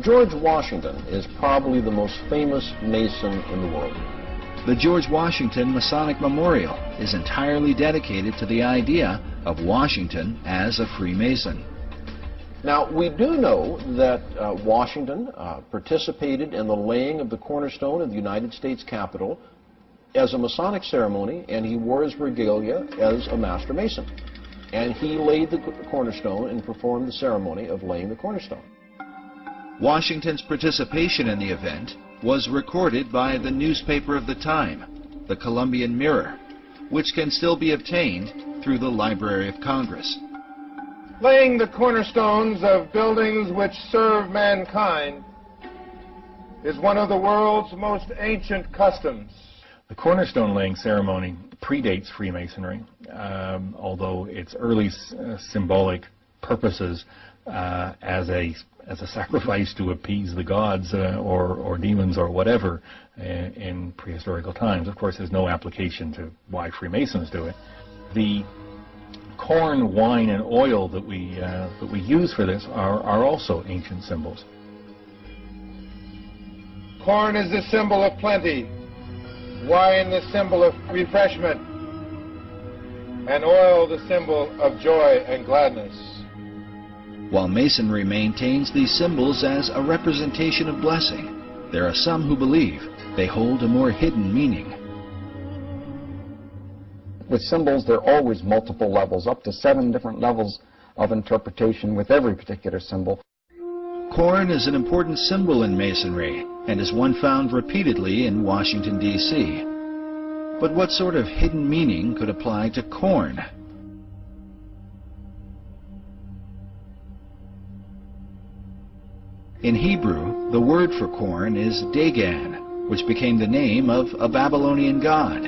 George Washington is probably the most famous Mason in the world. The George Washington Masonic Memorial is entirely dedicated to the idea of Washington as a Freemason. Now, we do know that Washington participated in the laying of the cornerstone of the United States Capitol as a Masonic ceremony, and he wore his regalia as a Master Mason. And he laid the cornerstone and performed the ceremony of laying the cornerstone. Washington's participation in the event was recorded by the newspaper of the time, the Columbian Mirror, which can still be obtained through the Library of Congress. Laying the cornerstones of buildings which serve mankind is one of the world's most ancient customs. The cornerstone laying ceremony predates Freemasonry, although its early symbolic purposes as a sacrifice to appease the gods or demons or whatever in prehistorical times. Of course, there's no application to why Freemasons do it. The corn, wine, and oil that we use for this are also ancient symbols. Corn is the symbol of plenty, wine the symbol of refreshment, and oil the symbol of joy and gladness. While Masonry maintains these symbols as a representation of blessing, there are some who believe they hold a more hidden meaning. With symbols, there are always multiple levels, up to 7 different levels of interpretation with every particular symbol. Corn is an important symbol in Masonry and is one found repeatedly in Washington, D.C. But what sort of hidden meaning could apply to corn? In Hebrew, the word for corn is Dagon, which became the name of a Babylonian god.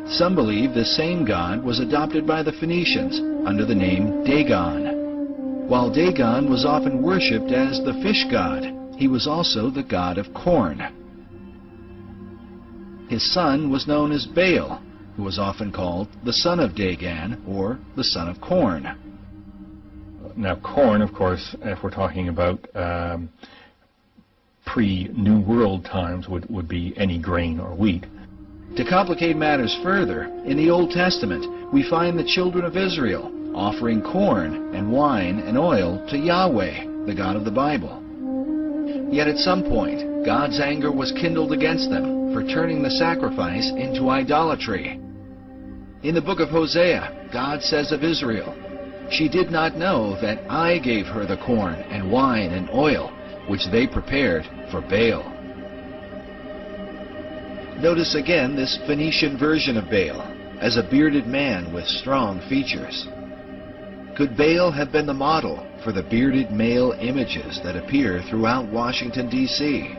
Some believe this same god was adopted by the Phoenicians under the name Dagon. While Dagon was often worshipped as the fish god, he was also the god of corn. His son was known as Baal, who was often called the son of Dagon or the son of corn. Now, corn, of course, if we're talking about pre-New World times, would be any grain or wheat. To complicate matters further, in the Old Testament, we find the children of Israel offering corn and wine and oil to Yahweh, the God of the Bible. Yet at some point, God's anger was kindled against them for turning the sacrifice into idolatry. In the book of Hosea, God says of Israel, "She did not know that I gave her the corn and wine and oil, which they prepared for Baal." Notice again this Phoenician version of Baal, as a bearded man with strong features. Could Baal have been the model for the bearded male images that appear throughout Washington, D.C.?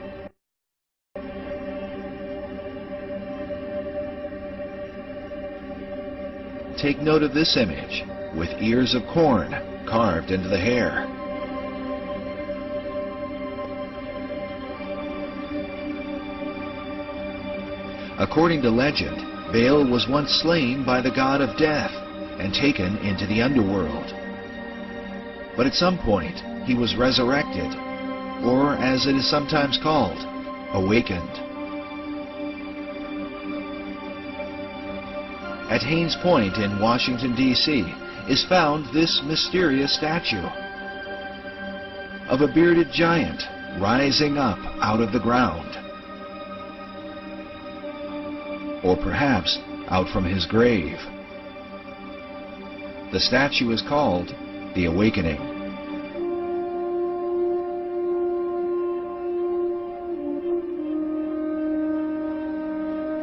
Take note of this image, with ears of corn carved into the hair. According to legend, Baal was once slain by the god of death and taken into the underworld. But at some point, he was resurrected, or as it is sometimes called, awakened. At Haynes Point in Washington, D.C., is found this mysterious statue of a bearded giant rising up out of the ground. Or perhaps out from his grave. The statue is called the Awakening.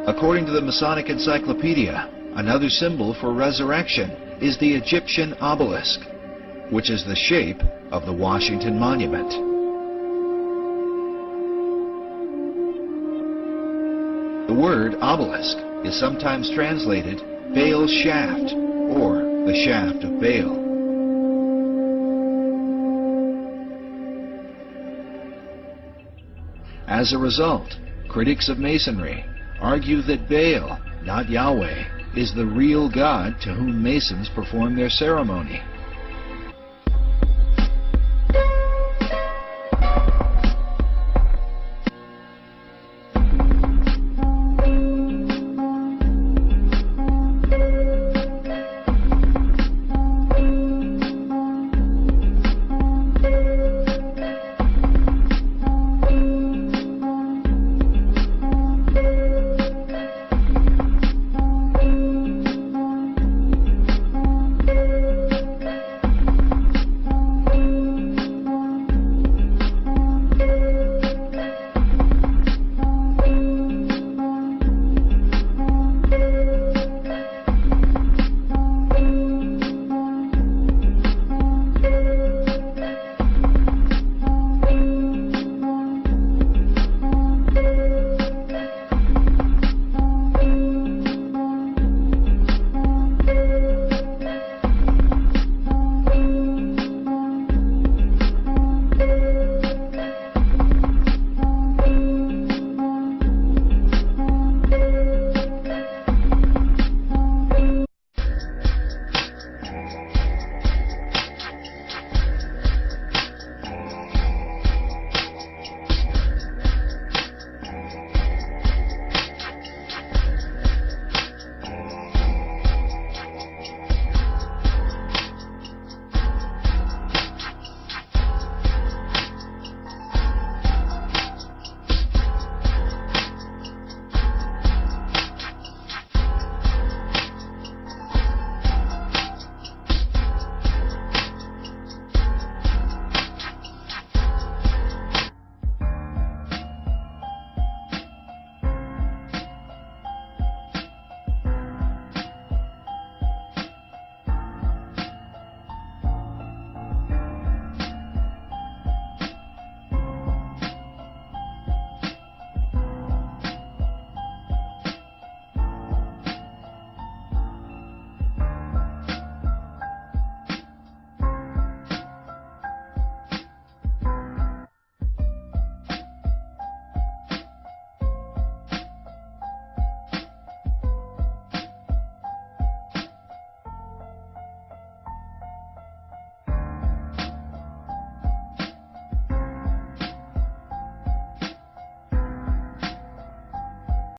According to the Masonic Encyclopedia, another symbol for resurrection is the Egyptian obelisk, which is the shape of the Washington Monument. The word obelisk is sometimes translated Baal's shaft, or the shaft of Baal. As a result, critics of Masonry argue that Baal, not Yahweh, is the real God to whom Masons perform their ceremony.